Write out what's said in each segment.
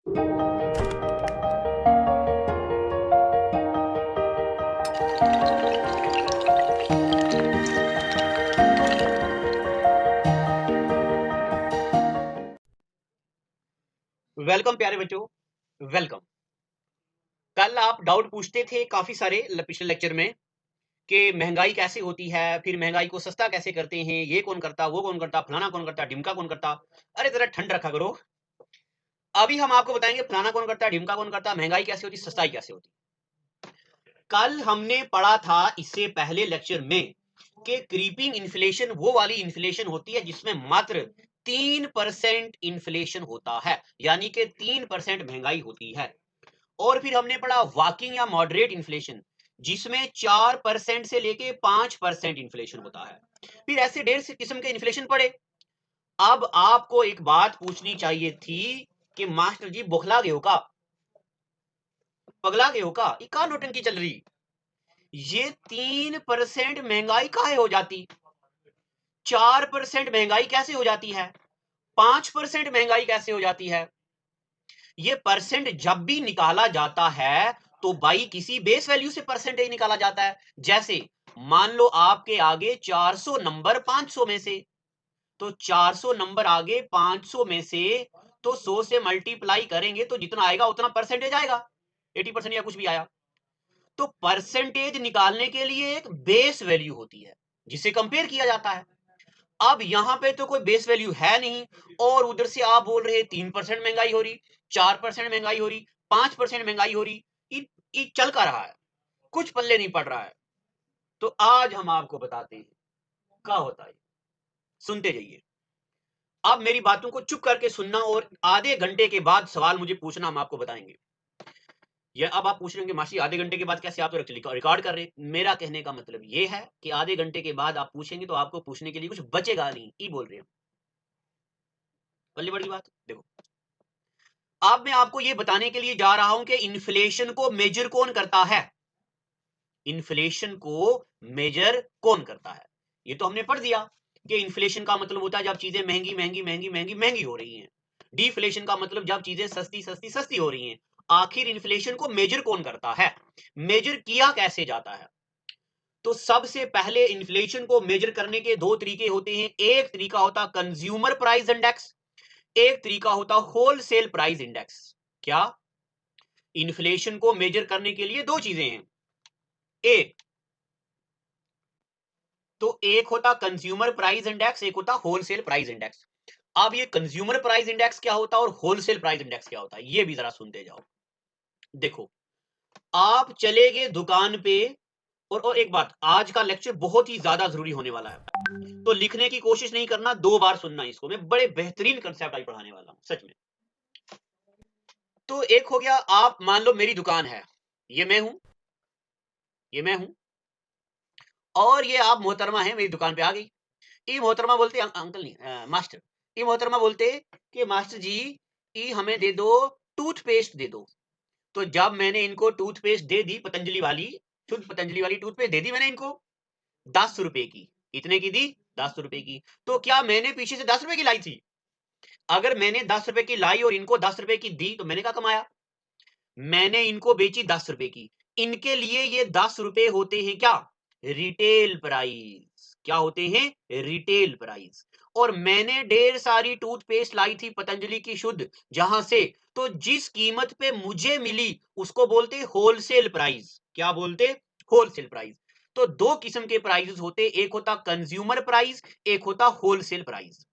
Welcome प्यारे बच्चों, welcome. कल आप डाउट पूछते थे काफी सारे पिछले लेक्चर में कि महंगाई कैसे होती है, फिर महंगाई को सस्ता कैसे करते हैं, ये कौन करता, वो कौन करता, फलाना कौन करता, ढिमका कौन करता। अरे जरा ठंड रखा करो। अभी हम आपको बताएंगे फलाना कौन करता, ढिमका कौन करता, महंगाई कैसे होती, सस्ताई कैसे होती। कल हमने पढ़ा था इससे पहले लेक्चर में कि क्रीपिंग इन्फ्लेशन वो वाली इन्फ्लेशन होती है जिसमें मात्र 3% इन्फ्लेशन होता है, यानी कि 3% महंगाई होती है। और फिर हमने पढ़ा वॉकिंग या मॉडरेट इन्फ्लेशन, जिसमें 4% से लेके 5% इन्फ्लेशन होता है। फिर ऐसे ढेर से किस्म के इन्फ्लेशन पड़े। अब आपको एक बात पूछनी चाहिए थी कि मास्टर जी बौखला गए हो का, पगला गए हो का, ये का नोटंकी चल रही। ये 3% महंगाई काहे हो जाती, 4% महंगाई कैसे हो जाती है, 5% महंगाई कैसे हो जाती है। ये परसेंट जब भी निकाला जाता है तो भाई किसी बेस वैल्यू से परसेंटेज निकाला जाता है। जैसे मान लो आपके आगे 400 नंबर 500 में से, तो 400 नंबर आगे 500 में से, तो 100 से मल्टीप्लाई करेंगे तो जितना आएगा उतना परसेंटेज आएगा, 80% या कुछ भी आया। तो परसेंटेज निकालने के लिए एक बेस वैल्यू होती है जिसे कंपेयर किया जाता है। अब यहां पे तो कोई बेस वैल्यू है नहीं, और उधर से आप बोल रहे 3% महंगाई हो रही, 4% महंगाई हो रही, 5% महंगाई हो रही। ये चल का रहा है, कुछ पल्ले नहीं पड़ रहा है। तो आज हम आपको बताते हैं क्या होता है, सुनते जाइए। आप मेरी बातों को चुप करके सुनना और आधे घंटे के बाद सवाल मुझे पूछना, हम आपको बताएंगे। या अब आप पूछ रहे होंगे मासी आधे घंटे के बाद कैसे, आप तो रिकॉर्ड कर रहे। मेरा कहने का मतलब ये है कि आधे घंटे के बाद आप पूछेंगे तो आपको पूछने के लिए कुछ बचेगा नहीं, ये बोल रहे हैं। पल्ले बड़ी बात देखो, अब मैं आपको यह बताने के लिए जा रहा हूं कि इन्फ्लेशन को मेजर कौन करता है। इन्फ्लेशन को मेजर कौन करता है, ये तो हमने पढ़ दिया कि इन्फ्लेशन का मतलब होता है जब चीजें महंगी महंगी महंगी महंगी महंगी हो रही हैं। डिफ्लेशन का मतलब जब चीजें सस्ती सस्ती सस्ती हो रही हैं। आखिर इन्फ्लेशन को मेजर कौन करता है, मेजर किया कैसे जाता है। तो सबसे पहले इन्फ्लेशन को मेजर करने के दो तरीके होते हैं। एक तरीका होता कंज्यूमर प्राइस इंडेक्स, एक तरीका होता होलसेल प्राइस इंडेक्स। क्या, इन्फ्लेशन को मेजर करने के लिए दो चीजें हैं। एक तो एक होता कंज्यूमर प्राइस इंडेक्स, एक होता होलसेल प्राइस इंडेक्स। अब ये कंज्यूमर प्राइस इंडेक्स क्या होता है और होलसेल प्राइस इंडेक्स क्या होता है, ये भी जरा सुनते जाओ। देखो, आप चले गए दुकान पे, और एक बात, आज का लेक्चर बहुत ही ज्यादा जरूरी होने वाला है, तो लिखने की कोशिश नहीं करना, दो बार सुनना इसको। मैं बड़े बेहतरीन कंसेप्ट आज पढ़ाने वाला हूं सच में। तो एक हो गया, आप मान लो मेरी दुकान है, ये मैं हूं, ये मैं हूं, और ये आप मोहतरमा है मेरी दुकान पे आ गई। ये मोहतरमा बोलते अंकल नहीं, मास्टर। ये मोहतरमा बोलते कि मास्टर जी, ये हमें दे दो, टूथपेस्ट दे दो। तो जब मैंने इनको टूथपेस्ट दे दी, पतंजलि वाली, शुद्ध पतंजलि वाली टूथपेस्ट दे दी मैंने इनको, 10 रुपए की। इतने की दी, 10 रुपए की। तो क्या मैंने पीछे से 10 रुपए की लाई थी? अगर मैंने 10 रुपए की लाई और इनको 10 रुपए की दी तो मैंने क्या कमाया? मैंने इनको बेची 10 रुपए की। इनके लिए ये 10 रुपए होते हैं क्या, रिटेल प्राइस। क्या होते हैं, रिटेल प्राइस। और मैंने ढेर सारी टूथपेस्ट लाई थी पतंजलि की शुद्ध, जहां से, तो जिस कीमत पे मुझे मिली उसको बोलते होलसेल प्राइस। क्या बोलते, होलसेल प्राइस। तो दो किस्म के प्राइसेस होते, एक होता कंज्यूमर प्राइस, एक होता होलसेल प्राइस।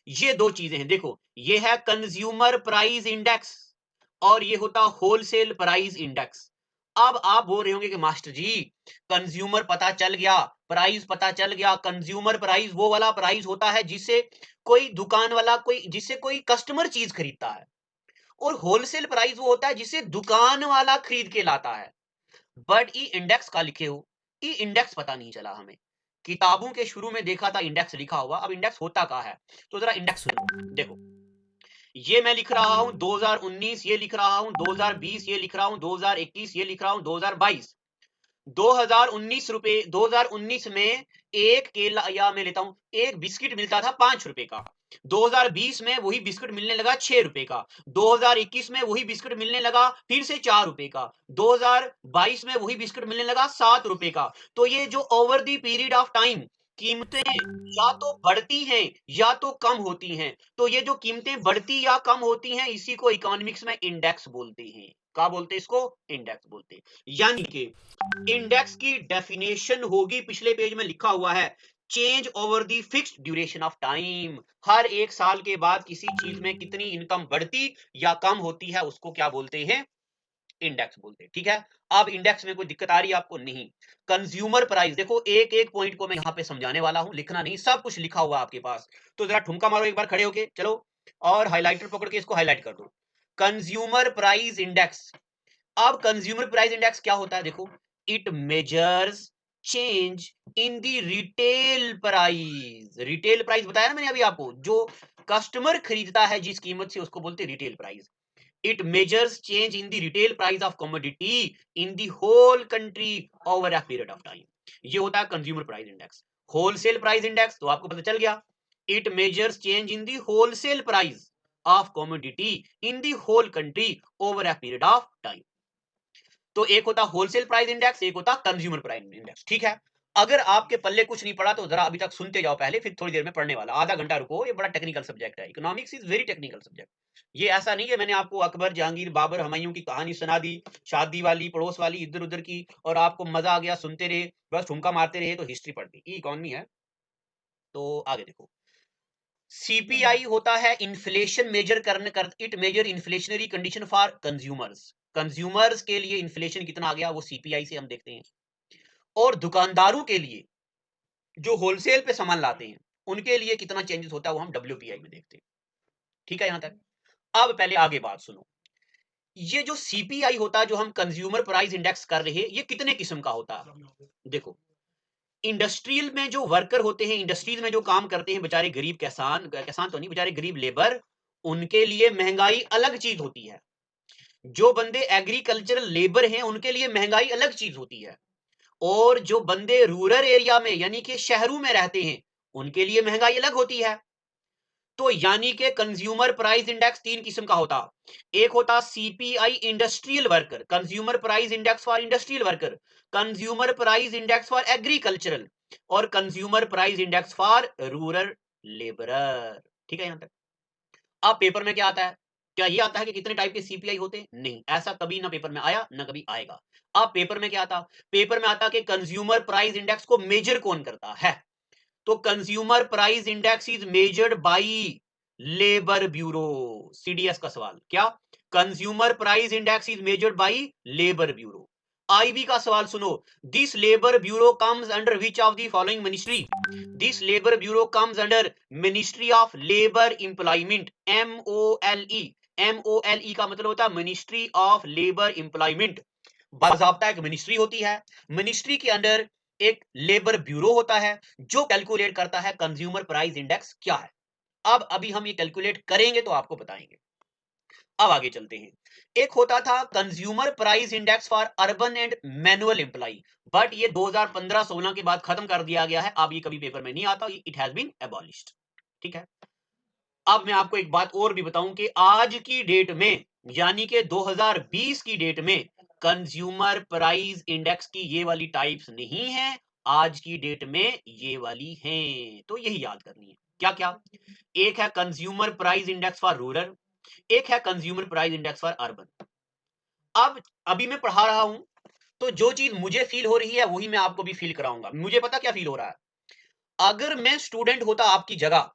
ये दो चीजें हैं। देखो, ये है कंज्यूमर प्राइस इंडेक्स और ये होता होलसेल प्राइस इंडेक्स। अब आप बोल रहे होंगे कि मास्टर जी, कंज्यूमर पता चल गया, प्राइस पता चल गया। कंज्यूमर प्राइस वो वाला प्राइस होता है जिससे कोई दुकान वाला, कोई जिससे कोई कस्टमर चीज खरीदता है, और होलसेल प्राइस वो होता है जिसे दुकान वाला खरीद के लाता है। बट ई इंडेक्स का लिखे हो, ई इंडेक्स पता नहीं चला हमें। किताबों के शुरू में देखा था इंडेक्स लिखा हुआ, अब इंडेक्स होता कहां है। तो जरा इंडेक्स सुनो। देखो, ये मैं लिख रहा हूं 2019, ये लिख रहा हूं 2020, ये लिख रहा हूं 2021, ये लिख रहा हूं 2022। 2019 में एक केला, या मैं लेता हूं, एक बिस्किट मिलता था 5 रुपए का। 2020 में वही बिस्कुट मिलने लगा 6 रुपए का, 2021 में वही बिस्कुट मिलने लगा फिर से 4 रुपए का, 2022 में वही बिस्कुट मिलने लगा 7 रुपए का। तो ये जो over the period of time कीमतें या तो बढ़ती हैं या तो कम होती हैं, तो ये जो कीमतें बढ़ती या कम होती हैं इसी को इकोनॉमिक्स में इंडेक्स बोलते हैं। क्या बोलते हैं इसको? इंडेक्स बोलते हैं। यानी कि इंडेक्स की डेफिनेशन होगी, पिछले पेज में लिखा हुआ है, change over the fixed duration of time. हर एक साल के बाद किसी चीज में कितनी इनकम बढ़ती या कम होती है उसको क्या बोलते हैं? इंडेक्स बोलते हैं। ठीक है, अब इंडेक्स में कोई दिक्कत आ रही है आपको? नहीं। कंज्यूमर प्राइस, देखो एक एक पॉइंट को मैं यहां पे समझाने वाला हूं, लिखना नहीं, सब कुछ लिखा हुआ आपके पास। तो जरा ठुमका मारो एक बार खड़े होके, चलो, और हाइलाइटर पकड़ के इसको हाईलाइट कर दो। Consumer price index. अब कंज्यूमर प्राइस इंडेक्स क्या होता है? देखो, it measures change in the retail price. Retail price बताया ना मैंने अभी आपको, जो कस्टमर खरीदता है जिस कीमत से उसको बोलते हैं retail price. It measures change in the retail price of commodity in the whole country over a period of time. ये होता है consumer price index. Wholesale price index तो आपको पता चल गया, it measures change in the wholesale price of commodity in the whole country over a period of time. तो एक होता होलसेल प्राइस इंडेक्स, एक होता कंज्यूमर प्राइस इंडेक्स। ठीक है, अगर आपके पल्ले कुछ नहीं पड़ा तो जरा अभी तक सुनते जाओ पहले, फिर थोड़ी देर में पढ़ने वाला, आधा घंटा रुको, ये बड़ा टेक्निकल सब्जेक्ट है। Economics is very technical subject. ये ऐसा नहीं है मैंने आपको अकबर, जहांगीर, बाबर, हुमायूं की कहानी सुना दी, शादी वाली, पड़ोस वाली, इधर उधर की, और आपको मजा आ गया, सुनते रहे, बस ठुमका मारते रहे, तो हिस्ट्री पढ़ दी। इकोनॉमी है। तो आगे देखो, सीपीआई होता है इन्फ्लेशन मेजर करने कर, it measure inflationary condition for consumers. Consumers के लिए इन्फ्लेशन कितना आ गया वो सीपीआई से हम देखते हैं। और दुकानदारों के लिए जो होलसेल पे सामान लाते हैं उनके लिए कितना चेंजेस होता है वो हम डब्ल्यूपीआई में देखते हैं। ठीक है यहां तक? अब पहले आगे बात सुनो। ये जो सीपीआई होता है, जो हम कंज्यूमर प्राइस इंडेक्स कर रहे हैं, ये कितने किस्म का होता है? देखो, इंडस्ट्रियल में जो वर्कर होते हैं, इंडस्ट्रीज में जो काम करते हैं, बेचारे गरीब किसान, किसान तो नहीं, बेचारे गरीब लेबर, उनके लिए महंगाई अलग चीज होती है। जो बंदे एग्रीकल्चरल लेबर हैं उनके लिए महंगाई अलग चीज होती है। और जो बंदे रूरल एरिया में यानी कि शहरों में रहते हैं उनके लिए महंगाई अलग होती है। तो यानी कि कंज्यूमर प्राइस इंडेक्स तीन किस्म का होता। एक होता CPI industrial worker, consumer price index for industrial worker, consumer price index for agricultural, और consumer price index for rural labourer. ठीक है यहां तक? अब पेपर में क्या आता है? क्या ये आता है कि कितने टाइप के सीपीआई होते हैं? नहीं, ऐसा कभी ना पेपर में आया ना कभी आएगा। अब पेपर में क्या आता? पेपर में आता कि कंज्यूमर प्राइस इंडेक्स को मेजर कौन करता है। तो consumer price index is measured by labour bureau. CDS का सवाल, क्या consumer price index is measured by labour bureau? IB का सवाल सुनो, this labour bureau comes under which of the following ministry? This labour bureau comes under ministry of labour employment, MOLE. MOLE का मतलब होता है मिनिस्ट्री ऑफ लेबर एम्प्लॉयमेंट। बाकायदा एक ministry होती है, मिनिस्ट्री के अंडर एक लेबर ब्यूरो होता है जो कैलकुलेट करता है कंज्यूमर प्राइस इंडेक्स क्या है। अब अभी हम ये कैलकुलेट करेंगे तो आपको बताएंगे। अब आगे चलते हैं। एक होता था consumer price index for urban and manual employ, but ये 2015-16 के बाद खत्म कर दिया गया है, अब ये कभी पेपर में नहीं आता, इट हैज बीन एबॉलिश्ड। ठीक है, अब मैं आपको एक बात और भी बताऊं कि आज की डेट में यानी कि 2020 की डेट में कंज्यूमर प्राइस इंडेक्स की ये वाली टाइप्स नहीं है, आज की डेट में ये वाली हैं। तो यही याद करनी है। क्या क्या? एक है consumer price index for rural, एक है consumer price index for urban. अब अभी मैं पढ़ा रहा हूं तो जो चीज मुझे फील हो रही है वही मैं आपको भी फील कराऊंगा। मुझे पता क्या फील हो रहा है, अगर मैं स्टूडेंट होता आपकी जगह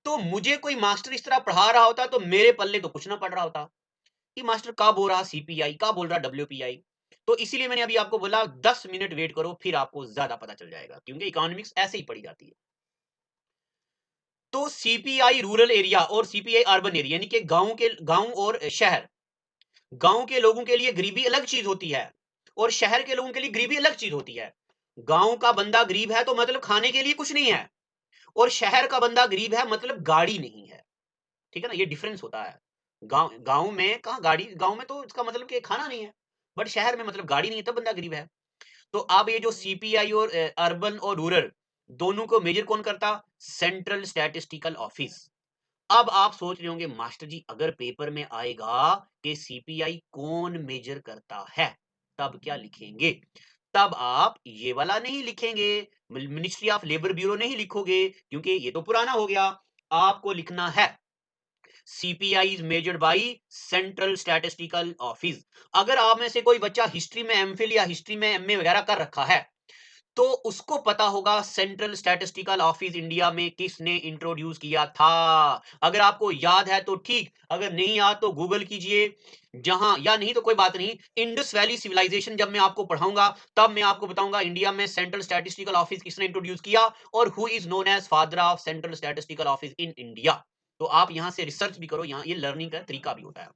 तो मुझे कोई मास्टर इस तरह पढ़ा रहा होता तो मेरे पल्ले तो कुछ ना पढ़ रहा होता कि मास्टर का बोल रहा सीपीआई, का बोल रहा डब्ल्यूपीआई। तो इसीलिए मैंने अभी आपको बोला 10 मिनट वेट करो, फिर आपको ज्यादा पता चल जाएगा, क्योंकि इकोनॉमिक्स ऐसे ही पढ़ी जाती है। तो सीपीआई रूरल एरिया और सीपीआई अर्बन एरिया यानी कि गांव और शहर, गांव के लोगों के लिए गरीबी अलग चीज होती है और शहर के लोगों के लिए गरीबी अलग चीज होती है। गांव का बंदा गरीब है तो मतलब खाने के लिए कुछ नहीं है, और शहर का बंदा गरीब है मतलब गाड़ी नहीं है। ठीक है ना, ये डिफरेंस होता है। गांव गांव में कहा गाड़ी, गांव में तो इसका मतलब कि खाना नहीं है, बट शहर में मतलब गाड़ी नहीं है तब बंदा गरीब है। तो अब ये जो सीपीआई और अर्बन और रूरल, दोनों को मेजर कौन करता? Central statistical office. अब आप सोच रहे होंगे मास्टर जी अगर पेपर में आएगा कि सीपीआई कौन मेजर करता है तब क्या लिखेंगे? तब आप ये वाला नहीं लिखेंगे, मिनिस्ट्री ऑफ लेबर ब्यूरो नहीं लिखोगे क्योंकि ये तो पुराना हो गया। आपको लिखना है CPI is measured by central statistical office. अगर आप में से कोई बच्चा हिस्ट्री में एमफिल या हिस्ट्री में एमए वगैरह कर रखा है तो उसको पता होगा सेंट्रल स्टैटिस्टिकल ऑफिस इंडिया में किसने इंट्रोड्यूस किया था। अगर आपको याद है तो ठीक, अगर नहीं याद तो गूगल कीजिए। जहां या नहीं तो कोई बात नहीं, इंडस वैली सिविलाइजेशन जब मैं आपको पढ़ाऊंगा तब मैं आपको बताऊंगा इंडिया में सेंट्रल स्टैटिस्टिकल ऑफिस किसने इंट्रोड्यूस किया और who is known as father of central statistical office in India. तो आप यहां से रिसर्च भी करो, यहां ये लर्निंग का तरीका भी होता है।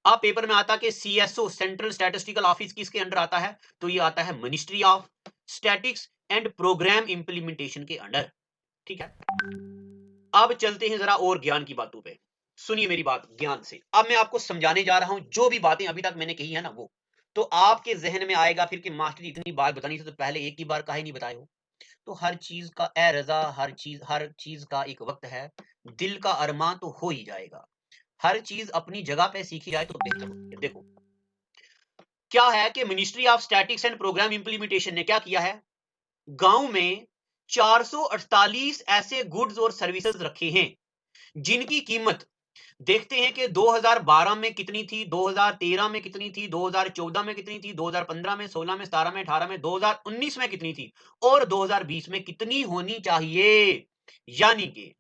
अब पेपर में आता कि सीएसओ सेंट्रल स्टैटिस्टिकल ऑफिस किसके अंडर आता है? तो ये आता है ministry of statics and programme implementation के अंडर। ठीक है, अब चलते हैं जरा और ज्ञान की बातों पे। सुनिए मेरी बात ज्ञान से। अब मैं आपको समझाने जा रहा हूं जो भी बातें अभी तक मैंने कही है ना वो, तो आपके जहन में आएगा फिर कि मास्टर जी इतनी बात बतानी थी तो पहले एक ही बार काहे नहीं बताए हो। तो हर चीज का ए रजा, हर चीज का एक वक्त है। दिल का अरमान तो हो ही जाएगा। हर चीज अपनी जगह पे सीखी जाए तो बेहतर होती है। देखो क्या है कि ministry of statics and programme implementation ने क्या किया है, गांव में 448 ऐसे गुड्स और सर्विसेज रखे हैं जिनकी कीमत देखते हैं कि 2012 में कितनी थी, 2013 में कितनी थी, 2014 में कितनी थी, 2015 में, 16 में, 17 में, 18 में, 2019 में कितनी थी और 2020 में कितनी होनी चाहिए। यानी कि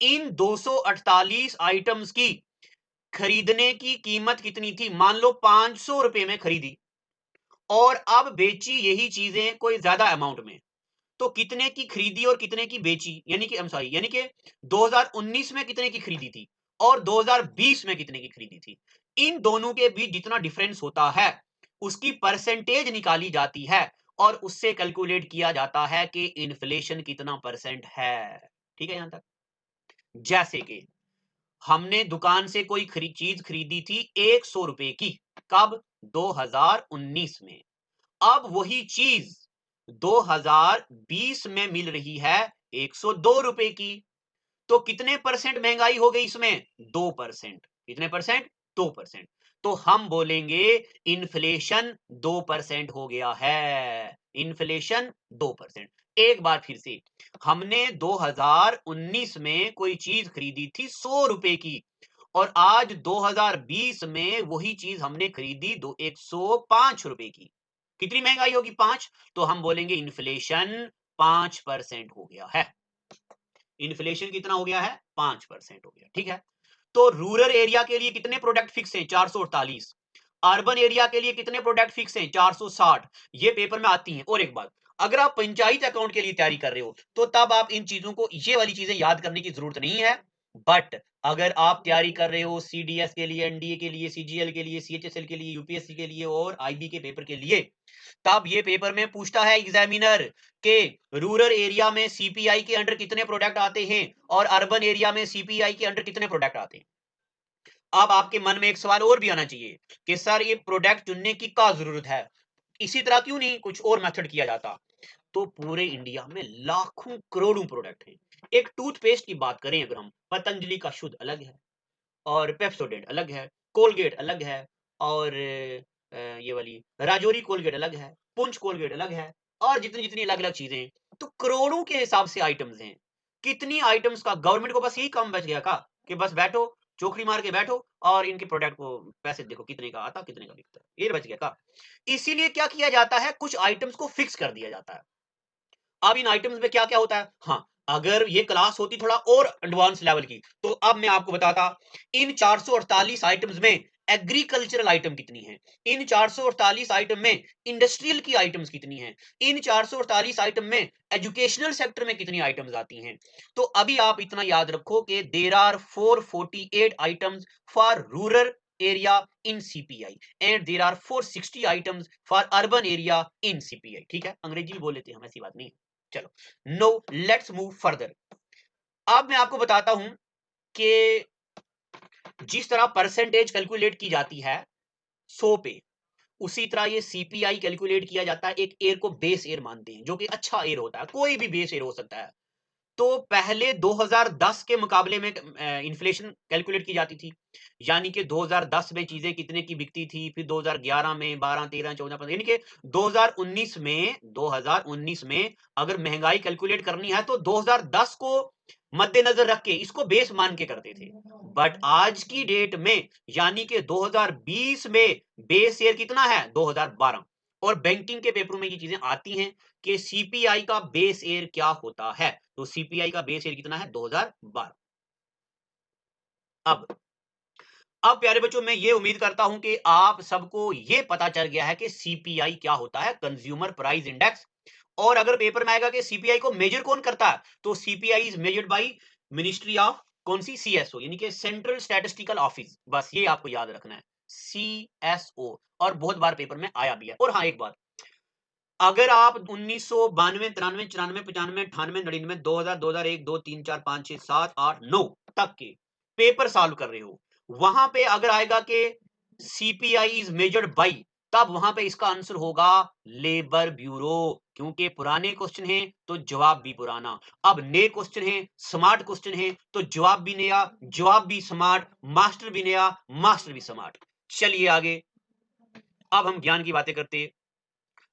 इन 248 आइटम्स की खरीदने की कीमत कितनी थी? मान लो 500 रुपए में खरीदी और अब बेची यही चीजें कोई ज्यादा अमाउंट में, तो कितने की खरीदी और कितने की बेची, यानी कि सॉरी, यानी कि 2019 में कितने की खरीदी थी और 2020 में कितने की खरीदी थी। इन दोनों के बीच जितना डिफरेंस होता है उसकी परसेंटेज निकाली जाती है और उससे कैलकुलेट किया जाता है कि इन्फ्लेशन कितना परसेंट है। ठीक है यहां तक? जैसे कि हमने दुकान से कोई चीज खरीदी थी 100 रुपए की, कब? 2019 में। अब वही चीज 2020 में मिल रही है 102 रुपए की, तो कितने परसेंट महंगाई हो गई इसमें? 2%। कितने परसेंट? 2%। तो हम बोलेंगे इन्फ्लेशन 2% हो गया है। इन्फ्लेशन 2%। एक बार फिर से, हमने 2019 में कोई चीज खरीदी थी 100 रुपए की और आज 2020 में वही चीज हमने खरीदी 105 रुपए की। कितनी महंगाई होगी? 5। तो हम बोलेंगे इन्फ्लेशन 5% हो गया है। इन्फ्लेशन कितना हो गया है? 5% हो गया। ठीक है, तो रूरल एरिया के लिए कितने प्रोडक्ट फिक्स हैं? 448। अर्बन एरिया के लिए कितने प्रोडक्ट फिक्स हैं? 460। ये पेपर में आती हैं। और एक बात, अगर आप पंचायत अकाउंट के लिए तैयारी कर रहे हो तो तब आप इन चीजों को, ये वाली चीजें याद करने की जरूरत नहीं है। बट अगर आप तैयारी कर रहे हो सीडीएस के लिए, एनडीए के लिए, सीजीएल के लिए, सीएचएसएल के लिए, यूपीएससी के लिए और आईबी के पेपर के लिए, तब ये पेपर में पूछता है एग्जामिनर के रूरल एरिया में सीपीआई के अंडर कितने प्रोडक्ट आते हैं और अर्बन एरिया में सीपीआई के अंडर कितने प्रोडक्ट आते हैं। अब आपके मन में एक सवाल और भी आना चाहिए कि सर ये प्रोडक्ट चुनने की क्या जरूरत है, इसी तरह क्यों नहीं कुछ और मेथड किया जाता? तो पूरे इंडिया में लाखों करोड़ों प्रोडक्ट हैं। एक टूथपेस्ट की बात करें अगर हम, पतंजलि का शुद्ध अलग है और पेप्सोडेंट अलग है, कोलगेट अलग है और ये वाली राजौरी कोलगेट अलग है, पुंछ कोलगेट अलग है और जितनी जितनी अलग अलग चीजें हैं, तो करोड़ों के हिसाब से आइटम्स हैं। कितनी आइटम्स का गवर्नमेंट को बस यही काम बच गया का कि बस बैठो, चौकड़ी मार के बैठो और इनके प्रोडक्ट को पैसे देखो कितने का आता, कितने का बिकता है, ये बच गया का। इसीलिए क्या किया जाता है, कुछ आइटम्स को फिक्स कर दिया जाता है। अब इन आइटम्स में क्या क्या होता है, हाँ, अगर ये क्लास होती थोड़ा और एडवांस लेवल की तो अब मैं आपको बताता इन 448 आइटम्स में एग्रीकल्चरल आइटम कितनी है, इन 448 आइटम में इंडस्ट्रियल की आइटम्स कितनी है, इन 448 आइटम में एजुकेशनल सेक्टर में कितनी आइटम्स आती हैं। तो अभी आप इतना याद रखो कि there are 448 items for rural area in CPI and there are 460 items for urban area in CPI। ठीक है, अंग्रेजी भी बोल लेते हैं हम, ऐसी बात नहीं। चलो, नो लेट्स मूव फर्दर। अब मैं आपको बताता हूं कि जिस तरह परसेंटेज कैलकुलेट की जाती है 100 पे, उसी तरह ये सीपीआई कैलकुलेट किया जाता है, एक एयर को बेस एयर मानते हैं जो कि अच्छा एयर होता है, कोई भी बेस एयर हो सकता है। तो पहले 2010 के मुकाबले में इन्फ्लेशन कैलकुलेट की जाती थी, यानी कि 2010 में चीजें कितने की बिकती थी, फिर 2011 में 12 13 14 15, यानी कि 2019 में अगर महंगाई कैलकुलेट करनी है तो 2010 को मद्देनजर रख के इसको बेस मान के करते थे। बट आज की डेट में यानी कि 2020 में बेस ईयर कितना है, 2012। और बैंकिंग के पेपरों में ये चीजें आती हैं कि सीपीआई का बेस ईयर क्या होता है। तो सीपीआई का बेस ईयर कितना है, 2012। अब प्यारे बच्चों, मैं ये उम्मीद करता हूं कि आप सबको ये पता चल गया है कि सीपीआई क्या होता है, कंज्यूमर प्राइस इंडेक्स। और अगर पेपर में आएगा कि सीपीआई को मेजर कौन करता है, तो CPI is measured by ministry of कौन सी, सीएसओ, यानी कि सेंट्रल स्टैटिस्टिकल ऑफिस। बस ये आपको याद रखना है, सीएसओ। और बहुत बार पेपर में आया भी है। और हाँ, एक बात, अगर आप 1992 93 94 95 98 99 2000 2001 2 3 4 5 6 7 8 9 तक के पेपर सॉल्व कर रहे हो, वहां पे अगर आएगा कि सीपीआई इज मेजर्ड बाई, तब वहां पे इसका आंसर होगा लेबर ब्यूरो, क्योंकि पुराने क्वेश्चन हैं तो जवाब भी पुराना। अब नए क्वेश्चन हैं, स्मार्ट क्वेश्चन हैं, तो जवाब भी नया, जवाब भी स्मार्ट, मास्टर भी नया, मास्टर भी स्मार्ट। चलिए आगे, अब हम ज्ञान की बातें करते हैं।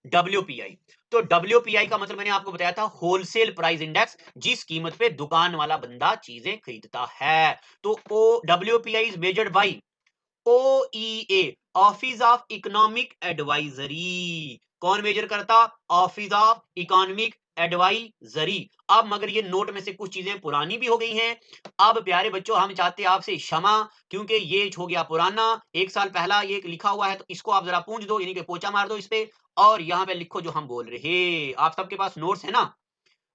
WPI, तो WPI का मतलब मैंने आपको बताया था, होलसेल प्राइस इंडेक्स, जिस कीमत पे दुकान वाला बंदा चीजें खरीदता है। तो ओ WPI is measured by OEA, office of economic advisory. कौन मेजर करता, ऑफिस ऑफ इकोनॉमिक एडवाइजरी। अब मगर ये नोट में से कुछ चीजें पुरानी भी हो गई हैं। अब प्यारे बच्चों, हम चाहते हैं आपसे क्षमा, क्योंकि ये हो गया पुराना, 1 साल पहला ये लिखा हुआ है, तो इसको आप जरा पूंछ दो, यानी कि पोचा मार दो इस पे, और यहाँ पे लिखो जो हम बोल रहे। आप सबके पास नोट्स है ना,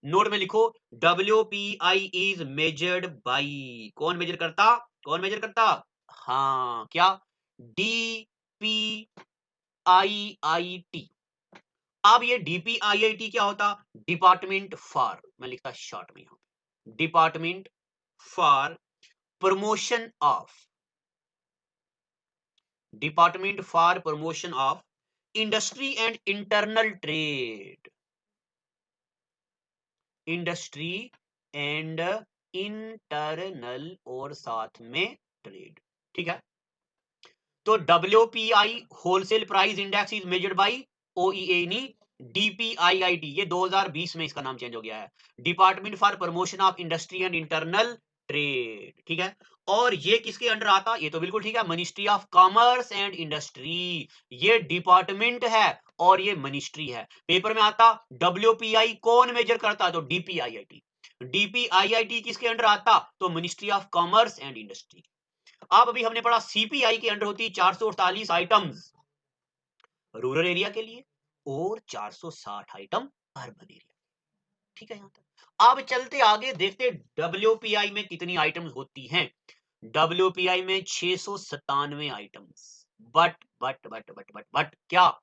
नोट में लिखो WPI इज मेजर्ड बाई, कौन मेजर करता, कौन मेजर करता, हाँ क्या, DPIIT। अब ये DPIIT क्या होता, डिपार्टमेंट फॉर, मैं लिखता शॉर्ट में यहां पे, department for promotion of, department for promotion of industry and internal trade, industry and internal और साथ में ट्रेड। ठीक है, तो WPI wholesale price index is measured bye OEA, knee DPIIT, ये 2020 में इसका नाम चेंज हो गया है, department for promotion of industry and internal trade. ठीक है, और ये किसके अंडर आता, ये तो बिल्कुल ठीक है, ministry of commerce and industry, ये डिपार्टमेंट है और ये मिनिस्ट्री है। पेपर में आता WPI कौन मेजर करता, तो DPIIT, DPIIT किसके अंडर आता, तो ministry of commerce and industry. अब अभी हमने पढ़ा सीपीआई के अंडर होती 448 आइटम्स रूरल एरिया के लिए और 460 आइटम अर्बन एरिया। ठीक है, यहां तक। अब चलते आगे, देखते WPI में कितनी आइटम्स होती हैं। WPI में 697 आइटम्स। बट क्या,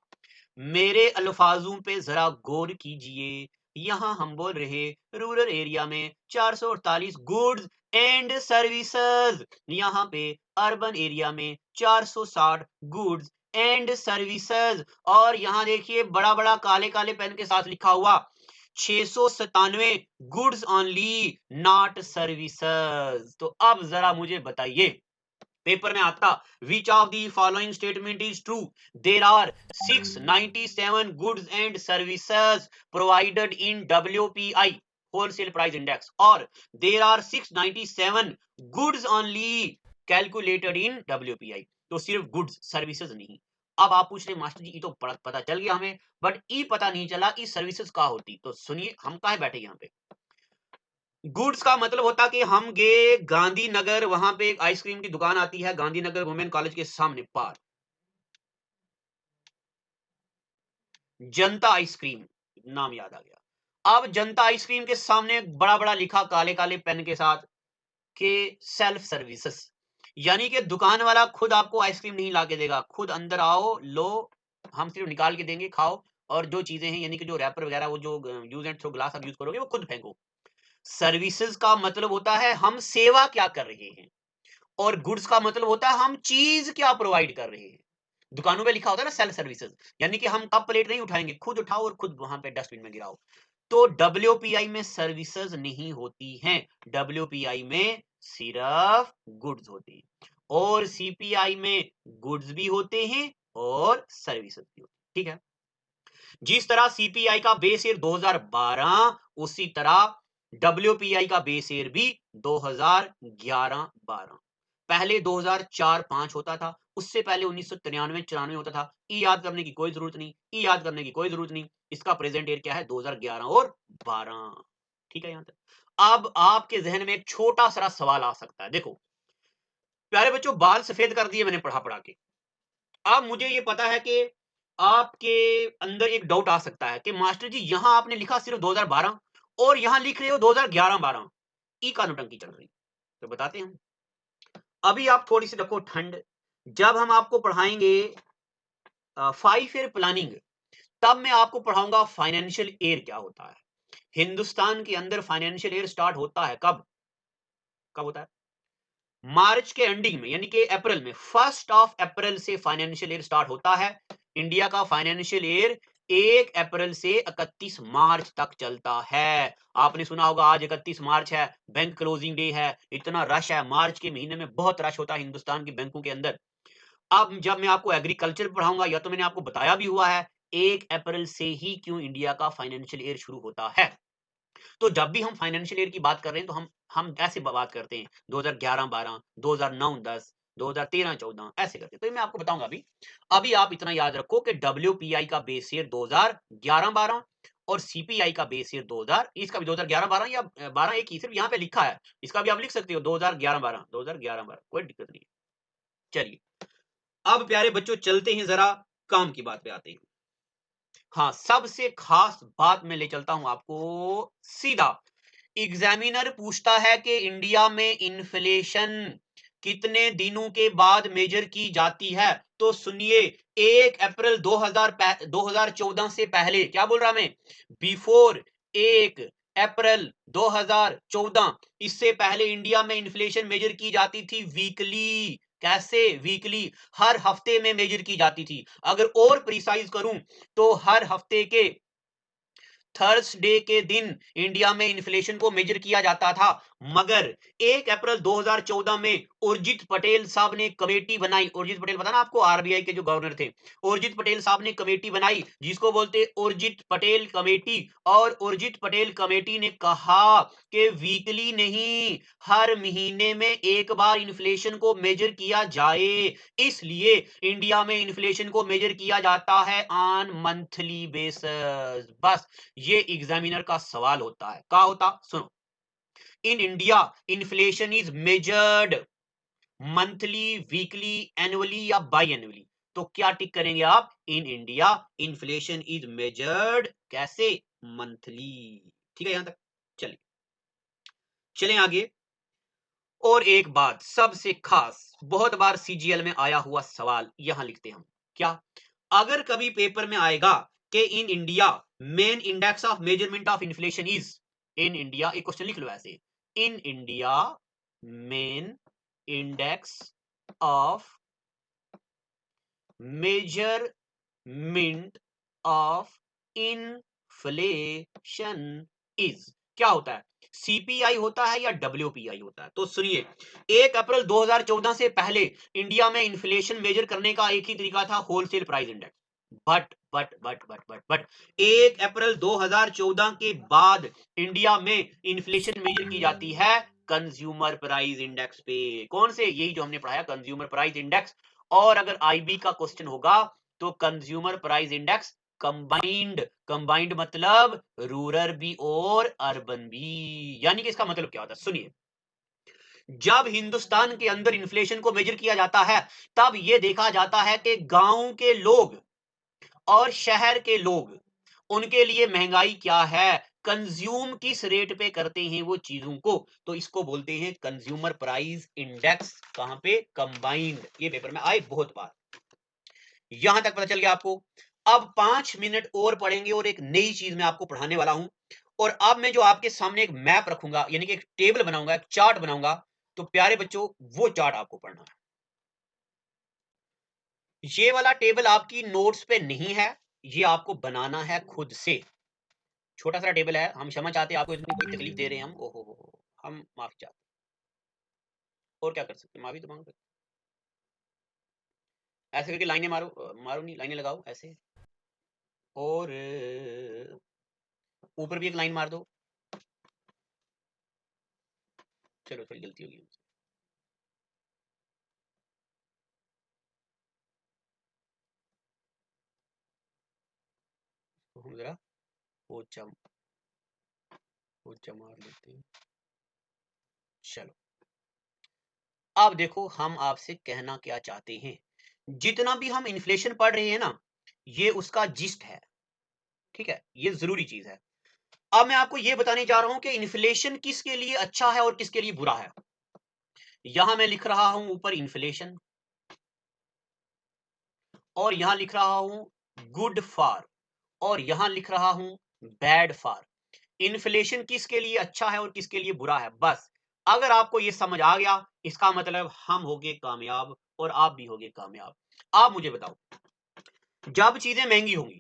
मेरे अल्फाजों पे जरा गौर कीजिए। यहां हम बोल रहे रूरल एरिया में 448 गुड्स एंड सर्विसेज, यहां पे अर्बन एरिया में 460 गुड्स एंड सर्विसेज। और यहां देखिए बड़ा बड़ा काले काले पेन के साथ लिखा हुआ 697 गुड्स ओनली, नॉट सर्विसेज। तो अब जरा मुझे बताइए, पेपर में आता which of the following statement is true, there are 697 goods and services provided in WPI wholesale price index, और there are 697 goods only calculated in WPI। तो सिर्फ गुड्स, सर्विसेज नहीं। अब आप पूछ रहे मास्टर जी, ये तो पता चल गया हमें, बट ई पता नहीं चला कि सर्विसेज का होती। तो सुनिए, हम काहे बैठे यहाँ पे। गुड्स का मतलब होता कि हम गए गांधीनगर, वहां पे एक आइसक्रीम की दुकान आती है गांधीनगर वुमेन कॉलेज के सामने पार, जनता आइसक्रीम, नाम याद आ गया। अब जनता आइसक्रीम के सामने बड़ा बड़ा लिखा काले काले पेन के साथ कि सेल्फ सर्विसेज, यानी कि दुकान वाला खुद आपको आइसक्रीम नहीं ला के देगा, खुद अंदर आओ लो, हम सिर्फ निकाल के देंगे, खाओ, और जो चीजें हैं यानी कि जो रैपर वगैरह, वो जो यूज एंड थ्रो ग्लास आप यूज करोगे वो खुद फेंको। सर्विसेज का मतलब होता है हम सेवा क्या कर रहे हैं, और गुड्स का मतलब होता है हम चीज क्या प्रोवाइड कर रहे हैं। दुकानों पे लिखा होता है ना सेल्फ सर्विसेज, यानी कि हम कप प्लेट नहीं उठाएंगे, खुद उठाओ और खुद वहां पे डस्टबिन में गिराओ। तो WPI में सर्विसेज नहीं होती हैं, WPI में सिर्फ गुड्स होती हैं, और CPI में गुड्स भी होते हैं और सर्विसेज भी होती हैं। ठीक है, जिस तरह CPI का बेस ईयर 2012, उसी तरह WPI का बेस ईयर भी 2011-12। पहले 2004-5 होता था, उससे पहले 1993-94 होता था। ई याद करने की कोई जरूरत नहीं, ई याद करने की कोई जरूरत नहीं। इसका प्रेजेंट ईयर क्या है? 2011 और 12। ठीक है, यहां तक। अब आपके जहन में एक छोटा सा सवाल आ सकता है। देखो प्यारे बच्चों, बाल सफेद कर दिए मैंने पढ़ा पढ़ा के। अब मुझे ये पता है कि आपके अंदर एक डाउट आ सकता है कि मास्टर जी यहां आपने लिखा सिर्फ 2012 और यहां लिख रहे हो 2011-12, ई का नौटंकी चल रही। तो बताते हैं, अभी आप थोड़ी सी रखो ठंड। जब हम आपको पढ़ाएंगे 5 ईयर प्लानिंग, तब मैं आपको पढ़ाऊंगा फाइनेंशियल ईयर क्या होता है। हिंदुस्तान के अंदर फाइनेंशियल ईयर स्टार्ट होता है कब? कब होता है? मार्च के एंडिंग में, यानी कि अप्रैल में, 1 अप्रैल से फाइनेंशियल ईयर स्टार्ट होता है। इंडिया का फाइनेंशियल ईयर 1 अप्रैल से 31 मार्च तक चलता है। आपने सुना होगा आज 31 मार्च है, बैंक क्लोजिंग डे है, इतना रश है, मार्च के महीने में बहुत रश होता है हिंदुस्तान के बैंकों के अंदर। अब जब मैं आपको एग्रीकल्चर पढ़ाऊंगा, या तो मैंने आपको बताया भी हुआ है 1 अप्रैल से ही क्यों इंडिया का फाइनेंशियल ईयर शुरू होता है। तो जब भी हम फाइनेंशियल ईयर की बात कर रहे हैं तो हम कैसे बात करते हैं? 2011-12, 2009-10, 2013-14 ऐसे करते हैं। तो मैं आपको बताऊंगा अभी। अभी आप इतना याद रखो कि WPI का बेस ईयर 2011-12 और CPI का बेस ईयर 2000, इसका भी 2011-12 या 12 एक ही, सिर्फ यहाँ पे लिखा है। इसका भी आप लिख सकते हो 2011-12, 2011-12, कोई दिक्कत नहीं। चलिए अब प्यारे बच्चों चलते हैं, जरा काम की बात पे आते हैं। हाँ, सबसे खास बात मैं ले चलता हूं आपको सीधा। एग्जामिनर पूछता है कि इंडिया में इन्फ्लेशन कितने दिनों के बाद मेजर की जाती है? तो सुनिए, 1 अप्रैल 2014 से पहले, क्या बोल रहा मैं? बिफोर 1 अप्रैल 2014, इससे पहले इंडिया में इन्फ्लेशन मेजर की जाती थी वीकली। कैसे? वीकली, हर हफ्ते में मेजर की जाती थी। अगर और प्रिसाइज करूं तो हर हफ्ते के थर्सडे के दिन इंडिया में इन्फ्लेशन को मेजर किया जाता था। मगर 1 अप्रैल 2014 में उर्जित पटेल साहब ने कमेटी बनाई। उर्जित पटेल पता ना आपको, RBI के जो गवर्नर थे। उर्जित पटेल साहब ने कमेटी बनाई जिसको बोलते उर्जित पटेल कमेटी। और उर्जित पटेल कमेटी ने कहा कि वीकली नहीं, हर महीने में एक बार इन्फ्लेशन को मेजर किया जाए। इसलिए इंडिया में इन्फ्लेशन को मेजर किया जाता है ऑन मंथली बेसिस। बस ये एग्जामिनर का सवाल होता है। क्या होता? सुनो, in India inflation is measured monthly, weekly, annually या बाई एनुअली। तो क्या टिक करेंगे आप? In India inflation is measured कैसे? मंथली। ठीक है यहां तक? चलिए चलें आगे। और एक बात सबसे खास, बहुत बार CGL में आया हुआ सवाल, यहां लिखते हम क्या? अगर कभी पेपर में आएगा कि in India main index of measurement of inflation is, in India, एक क्वेश्चन लिख लो ऐसे, in India main index of measurement of inflation is, क्या होता है? CPI होता है या WPI होता है? तो सुनिए, 1 अप्रैल 2014 से पहले इंडिया में इन्फ्लेशन मेजर करने का एक ही तरीका था, होलसेल प्राइस इंडेक्स। बट 1 अप्रैल 2014 के बाद इंडिया में इन्फ्लेशन मेजर की जाती है कंज्यूमर प्राइस इंडेक्स पे। कौन से? यही जो हमने पढ़ाया, कंज्यूमर प्राइस इंडेक्स। और अगर IB का क्वेश्चन होगा तो consumer price index combined. Combined मतलब रूरल भी और अर्बन भी। यानी कि इसका मतलब क्या होता है? सुनिए, जब हिंदुस्तान के अंदर इन्फ्लेशन को मेजर किया जाता है तब यह देखा जाता है कि गांव के लोग और शहर के लोग, उनके लिए महंगाई क्या है, कंज्यूम किस रेट पे करते हैं वो चीजों को। तो इसको बोलते हैं कंज्यूमर प्राइस इंडेक्स। कहां पे? कंबाइंड। ये पेपर में आए बहुत बार। यहां तक पता चल गया आपको। अब 5 मिनट और पढ़ेंगे और एक नई चीज मैं आपको पढ़ाने वाला हूं। और अब मैं जो आपके सामने एक मैप रखूंगा, यानी कि एक टेबल बनाऊंगा, एक चार्ट बनाऊंगा, तो प्यारे बच्चों वो चार्ट आपको पढ़ना है। ये वाला टेबल आपकी नोट्स पे नहीं है, ये आपको बनाना है खुद से। छोटा सा टेबल है, हम क्षमा चाहते हैं आपको इतनी बड़ी तकलीफ दे रहे हैं हम, ओहो हो, हम माफी चाहते हैं। और क्या कर सकते हैं, माफी तो मांग सकते हैं। ऐसे करके लाइनें मारो, मारो नहीं, लाइनें लगाओ ऐसे, और ऊपर भी एक लाइन मार दो। चलो थोड़ी गलती होगी तो हम जरा पोचा पोचा मार लेते हैं। चलो अब देखो हम आपसे कहना क्या चाहते हैं। जितना भी हम इन्फ्लेशन पढ़ रहे हैं ना, ये उसका जिस्ट है, ठीक है, ये जरूरी चीज है। अब मैं आपको ये बताने जा रहा हूं कि इन्फ्लेशन किसके लिए अच्छा है और किसके लिए बुरा है। यहां मैं लिख रहा हूं ऊपर इन्फ्लेशन, और यहां लिख रहा हूं गुड फॉर, और यहां लिख रहा हूं बैड फॉर। इन्फ्लेशन किसके लिए अच्छा है और किसके लिए बुरा है, बस अगर आपको ये समझ आ गया, इसका मतलब हम होंगे कामयाब और आप भी होंगे कामयाब। आप मुझे बताओ, जब चीजें महंगी होंगी,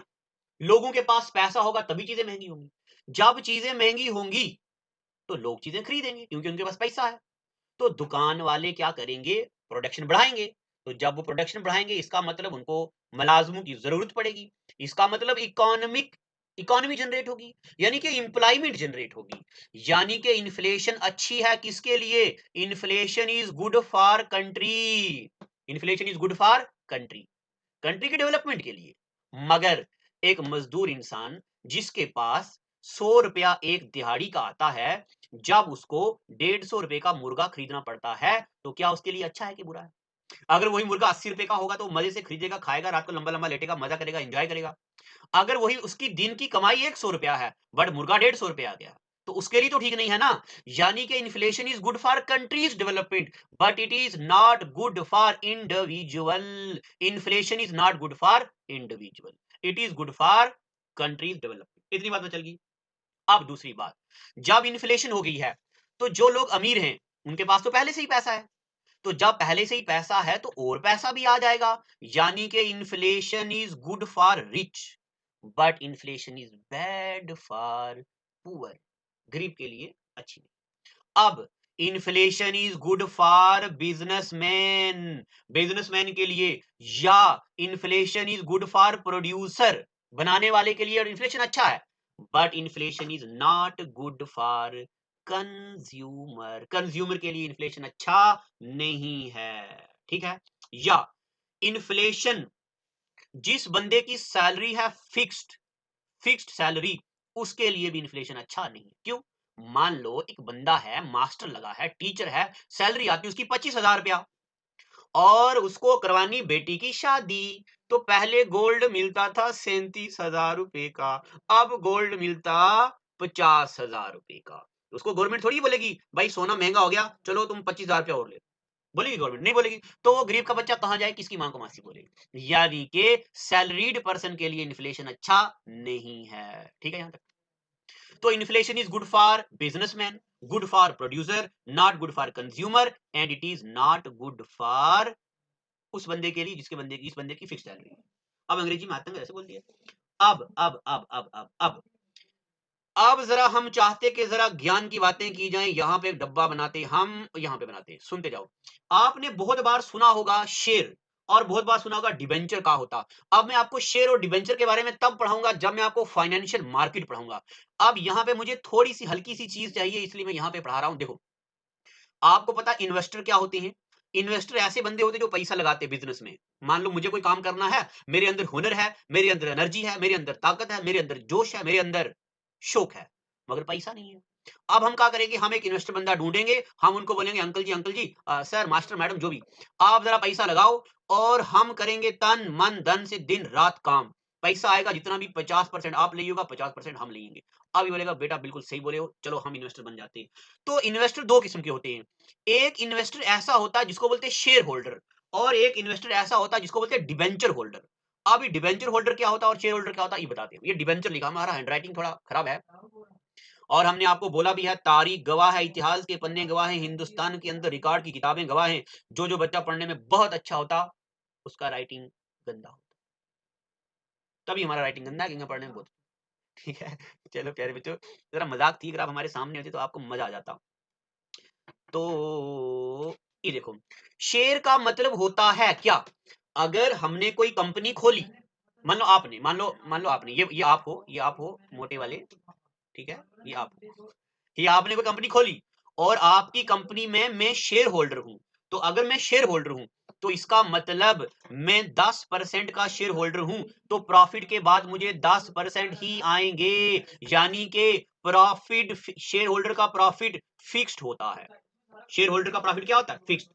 लोगों के पास पैसा होगा तभी चीजें महंगी होंगी। जब चीजें महंगी होंगी तो लोग चीजें खरीदेंगे क्योंकि उनके पास पैसा है। तो दुकान वाले क्या करेंगे, प्रोडक्शन बढ़ाएंगे। तो जब वो प्रोडक्शन बढ़ाएंगे, इसका मतलब उनको मुलाजमों की जरूरत पड़ेगी, इसका मतलब इकोनॉमी जनरेट होगी, यानी कि इंप्लॉयमेंट जनरेट होगी। यानी कि इन्फ्लेशन अच्छी है किसके लिए, inflation is good for country, inflation is good for country, country के डेवलपमेंट के लिए। मगर एक मजदूर इंसान जिसके पास 100 रुपया एक दिहाड़ी का आता है, जब उसको 150 रुपए का मुर्गा खरीदना पड़ता है, तो क्या उसके लिए अच्छा है कि बुरा है। अगर वही मुर्गा 80 रुपए का होगा तो मजे से खरीदेगा, खाएगा, रात को लंबा लंबा लेटेगा, मजा करेगा, एंजॉय करेगा। अगर वही उसकी दिन की कमाई 100 रुपया है बट मुर्गा 150 रुपये आ गया, तो उसके लिए तो ठीक नहीं है ना। यानी कि inflation is good for countries development but it is not good for individual. Inflation is not good for individual, it is good for countries development. इतनी बात तो चल गई। अब दूसरी बात, जब इन्फ्लेशन हो गई है तो जो लोग अमीर हैं उनके पास तो पहले से ही पैसा है, तो जब पहले से ही पैसा है तो और पैसा भी आ जाएगा। यानी कि inflation is good for rich but inflation is bad for poor, गरीब के लिए अच्छी नहीं। अब inflation is good for businessman, businessman के लिए, या inflation is good for producer, बनाने वाले के लिए, और इन्फ्लेशन अच्छा है। But inflation is not good for consumer, consumer के लिए इन्फ्लेशन अच्छा नहीं है, ठीक है। या इन्फ्लेशन, जिस बंदे की सैलरी है फिक्स्ड, फिक्स्ड सैलरी, उसके लिए भी इन्फ्लेशन अच्छा नहीं। क्यों, मान लो एक बंदा है, मास्टर लगा है, टीचर है, सैलरी आती है उसकी 25,000 रुपया, और उसको करवानी बेटी की शादी। तो पहले गोल्ड मिलता था 37,000 रुपए का, अब गोल्ड मिलता 50,000 रुपए का। उसको गवर्नमेंट थोड़ी बोलेगी भाई सोना महंगा हो गया, चलो तुम 25,000 रुपया और ले, बोलेगी गवर्नमेंट, नहीं बोलेगी। तो वो गरीब का बच्चा कहां जाए, किसकी मां को मासी बोलेगी। यानी कि सैलरीड पर्सन के लिए इन्फ्लेशन अच्छा नहीं है, ठीक है यहां तक। तो inflation is good for businessman, good for producer, not good for consumer, and it is not good for उस बंदे के लिए जिसके बंदे की, इस बंदे की फिक्स सैलरी है। अब अंग्रेजी में आतंक ऐसे बोल दिया। अब जरा हम चाहते कि जरा ज्ञान की बातें की जाएं, यहां पे एक डब्बा बनाते हम, यहां पे बनाते, सुनते जाओ। आपने बहुत बार सुना होगा शेर, और बहुत बार सुना होगा डिबेंचर का होता। अब मैं आपको शेर और डिबेंचर के बारे में तब पढ़ाऊंगा जब मैं आपको फाइनेंशियल मार्केट पढ़ाऊंगा। अब यहां पे मुझे थोड़ी सी हल्की सी चीज चाहिए, इसलिए मैं यहां पे पढ़ा रहा हूं। देखो, आपको पता इन्वेस्टर क्या होते हैं। इन्वेस्टर ऐसे बंदे होते हैं जो पैसा लगाते हैं बिजनेस में। मान लो मुझे कोई काम करना है, मेरे अंदर हुनर है, मेरे अंदर एनर्जी है, मेरे अंदर ताकत है, मेरे अंदर जोश है, मेरे अंदर शौक है, मगर पैसा नहीं है। अब हम क्या करेंगे, हम एक इन्वेस्टर बंदा ढूंढेंगे, हम उनको बोलेंगे अंकल जी सर, मास्टर, मैडम, जो भी, आप जरा पैसा लगाओ, और हम करेंगे तन मन धन से दिन रात काम। पैसा आएगा जितना भी 50% आप लीजिएगा, 50% हम लेंगे। अब ये बोलेगा बेटा बिल्कुल सही बोले हो, चलो हम इन्वेस्टर बन जाते हैं। तो इन्वेस्टर दो किस्म के होते हैं। एक इन्वेस्टर ऐसा होता है जिसको बोलते हैं शेयर होल्डर, और एक इन्वेस्टर ऐसा होता है जिसको बोलते हैं डिबेंचर होल्डर। अब ये डिबेंचर होल्डर क्या होता है और शेयर होल्डर क्या होता है ये बताते हैं। ये डिबेंचर लिखा, हमारा हैंडराइटिंग थोड़ा खराब है, और हमने आपको बोला भी है, तारीख गवाह है, इतिहास के पन्ने गवाह है, हिंदुस्तान के अंदर रिकॉर्ड की किताबें गवाह हैं। जो जो बच्चा पढ़ने में बहुत अच्छा होता उसका राइटिंग गंदा होता, तभी हमारा राइटिंग गंदा है, पढ़ने में बहुत। ठीक है, चलो प्यारे बच्चों, जरा मजाक थी, अगर आप हमारे सामने होते तो आपको मजा आ जाता। तो ये देखो, शेयर का मतलब होता है क्या? अगर हमने कोई कंपनी खोली, मान लो आपने, मान लो आपने, ये आप हो मोटे वाले, ठीक है, ये आप हो, ये आपने कोई कंपनी खोली और आपकी कंपनी में मैं शेयर होल्डर हूं। तो अगर मैं शेयर होल्डर हूं तो इसका मतलब मैं 10% का शेयर होल्डर हूं, तो प्रॉफिट के बाद मुझे 10% ही आएंगे, यानी कि प्रॉफिट, शेयर होल्डर का प्रॉफिट फिक्स्ड होता है। शेयर होल्डर का प्रॉफिट क्या होता है? फिक्स्ड।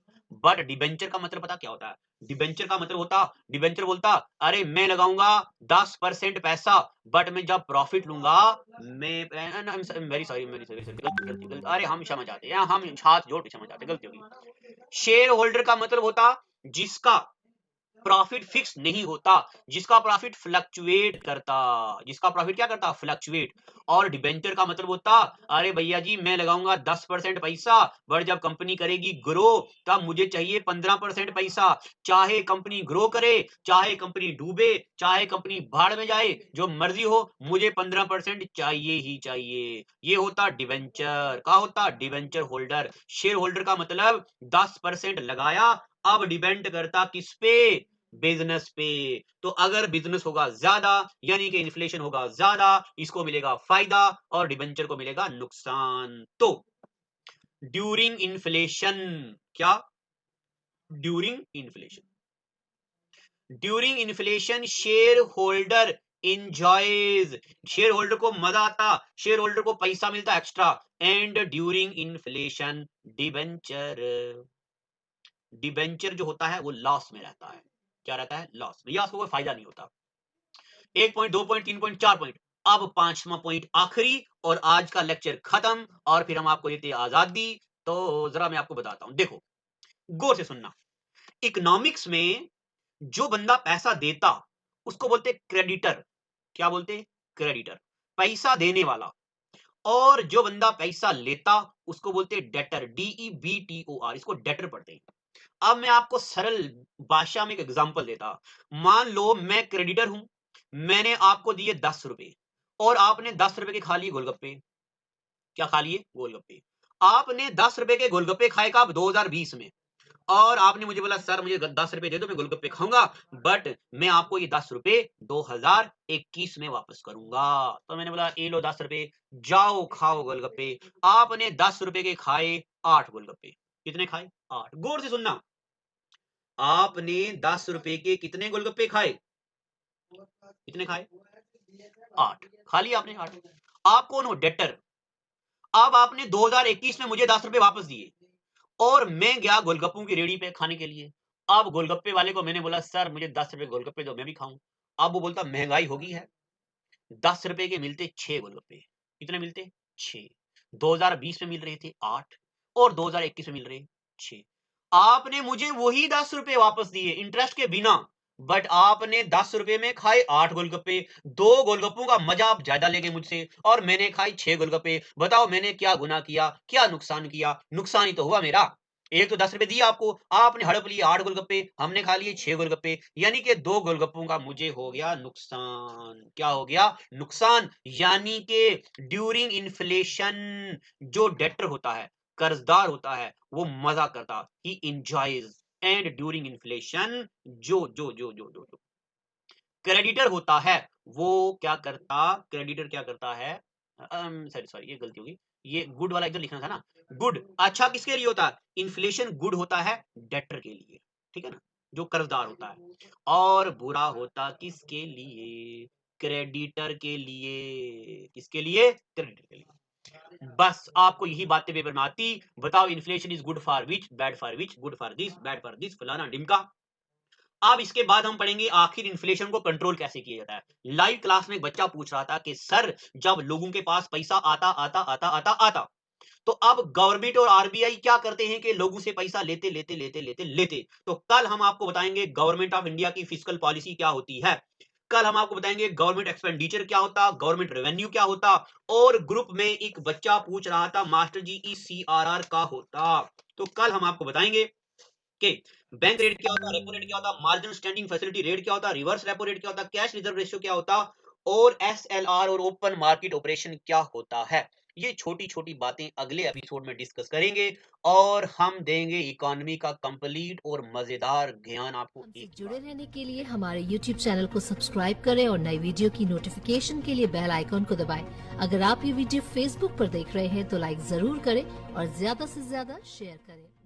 बट डिबेंचर का मतलब पता क्या होता है? डिबेंचर का मतलब होता, डिबेंचर बोलता अरे मैं लगाऊंगा 10% पैसा, बट मैं जब प्रॉफिट लूंगा, मैं वेरी सॉरी, गलती, अरे हम क्षमा चाहते हैं, हम हाथ जोड़ के क्षमा चाहते, गलती होगी। शेयर होल्डर का मतलब होता जिसका प्रॉफिट फिक्स नहीं होता, जिसका प्रॉफिट फ्लक्चुएट करता, जिसका प्रॉफिट क्या करता? फ्लक्चुएट। और डिबेंचर का मतलब होता अरे भैया जी मैं लगाऊंगा 10% पैसा, बट जब कंपनी करेगी ग्रो तब मुझे चाहिए 15% पैसा, चाहे कंपनी ग्रो करे, चाहे कंपनी डूबे, चाहे कंपनी भाड़ में जाए, जो मर्जी हो, मुझे 15% चाहिए ही चाहिए। ये होता डिबेंचर। का होता? Debenture holder. शेयर होल्डर का मतलब 10% लगाया, अब डिपेंड करता किस पे? बिजनेस पे। तो अगर बिजनेस होगा ज्यादा, यानी कि इन्फ्लेशन होगा ज्यादा, इसको मिलेगा फायदा और डिबेंचर को मिलेगा नुकसान। तो ड्यूरिंग इन्फ्लेशन, क्या? During inflation, during inflation share holder enjoys, share holder को मजा आता, शेयर होल्डर को पैसा मिलता extra. And during inflation debenture, debenture जो होता है वो लॉस में रहता है। क्या रहता है? लॉस में, या उसको कोई फायदा नहीं होता। 1 पॉइंट, 2 पॉइंट, 3 पॉइंट, 4 पॉइंट। अब 5वां पॉइंट आखिरी, और आज का लेक्चर खत्म, और फिर हम आपको देते हैं आजादी। तो जरा मैं आपको बताता हूं, देखो गौर से सुनना। इकोनॉमिक्स में जो बंदा पैसा देता उसको बोलते क्रेडिटर। क्या बोलते? क्रेडिटर, पैसा देने वाला। और जो बंदा पैसा लेता उसको बोलते डेटर, DEBTOR, इसको डेटर पढ़ते हैं। अब मैं आपको सरल भाषा में एक एग्जांपल देता। मान लो मैं क्रेडिटर हूं, मैंने आपको दिए 10 रुपए और आपने 10 रुपए के खा लिए गोलगप्पे। क्या खा लिए? गोलगप्पे। आपने 10 रुपए के गोलगप्पे खाए कब? 2020 में। और आपने मुझे बोला सर मुझे 10 रुपए दे दो, मैं गोलगप्पे खाऊंगा, बट मैं आपको ये 10 रुपए 2021 में वापस करूंगा। तो मैंने बोला ये लो 10 रुपए, जाओ खाओ गोलगप्पे। आपने 10 रुपए के खाए 8 गोलगप्पे। कितने खाए? 8। गौर से सुनना, आपने 10 रुपए के कितने गोलगप्पे खाए? कितने खाए? 8। खा लिया आपने 8। आप कौन हो? डेटर। अब आपने 2021 में मुझे 10 रुपए वापस दिए और मैं गया गोलगप्पों की रेडी पे खाने के लिए। अब गोलगप्पे वाले को मैंने बोला सर मुझे 10 रुपए गोलगप्पे दो, मैं भी खाऊं। अब वो बोलता महंगाई होगी है, 10 रुपए के मिलते 6 गोलगप्पे। कितने मिलते? 6। 2020 में मिल रहे थे 8 और 2021 में मिल रहे 6। आपने मुझे वही 10 रुपए वापस दिए इंटरेस्ट के बिना, बट आपने 10 रुपए में खाए 8 गोलगप्पे। 2 गोलगप्पों का मजा आप ज्यादा ले गए मुझसे और मैंने खाई 6 गोलगप्पे। बताओ मैंने क्या गुनाह किया, क्या नुकसान किया? नुकसान ही तो हुआ मेरा। एक तो 10 रुपए दिए आपको, आपने हड़प लिए 8 गोलगप्पे, हमने खा लिए 6 गोलगप्पे, यानी कि 2 गोलगप्पों का मुझे हो गया नुकसान। क्या हो गया? नुकसान। यानी कि ड्यूरिंग इन्फ्लेशन जो डेटर होता है, कर्जदार होता है, वो मजा करता, he enjoys. And during inflation जो क्रेडिटर होता है वो क्या करता? क्रेडिटर क्या करता है? सॉरी सॉरी, ये गलती होगी, ये गुड वाला इधर लिखना था ना। गुड अच्छा किसके लिए होता है? इन्फ्लेशन गुड होता है डेटर के लिए, ठीक है ना, जो कर्जदार होता है। और बुरा होता किसके लिए? क्रेडिटर के लिए। किसके लिए? क्रेडिटर के लिए। बस आपको यही बातें पेपर में आती। बताओ inflation is good for which, bad for which, good for this, bad for this, फलाना ढिमका। अब इसके बाद हम पढ़ेंगे आखिर इन्फ्लेशन को कंट्रोल कैसे किया जाता है। लाइव क्लास में एक बच्चा पूछ रहा था कि सर जब लोगों के पास पैसा आता आता आता आता आता, तो अब गवर्नमेंट और आरबीआई क्या करते हैं कि लोगों से पैसा लेते लेते लेते लेते लेते। तो कल हम आपको बताएंगे गवर्नमेंट ऑफ इंडिया की फिस्कल पॉलिसी क्या होती है। कल हम आपको बताएंगे गवर्नमेंट एक्सपेंडिचर क्या होता, गवर्नमेंट रेवेन्यू क्या होता। और ग्रुप में एक बच्चा पूछ रहा था मास्टर जी ECRR का होता। तो कल हम आपको बताएंगे कि बैंक रेट क्या होता, रेपो रेट क्या होता, मार्जिनल स्टैंडिंग फैसिलिटी रेट क्या होता, रिवर्स रेपो रेट क्या होता, कैश रिजर्व रेशियो क्या होता और एसएलआर और ओपन मार्केट ऑपरेशन क्या होता है। ये छोटी-छोटी बातें अगले एपिसोड में डिस्कस करेंगे और हम देंगे इकोनॉमी का कंप्लीट और मजेदार ज्ञान आपको। हमसे जुड़े रहने के लिए हमारे YouTube चैनल को सब्सक्राइब करें और नई वीडियो की नोटिफिकेशन के लिए बेल आइकॉन को दबाएं। अगर आप ये वीडियो Facebook पर देख रहे हैं तो लाइक जरूर करें और ज्यादा से ज्यादा शेयर करें।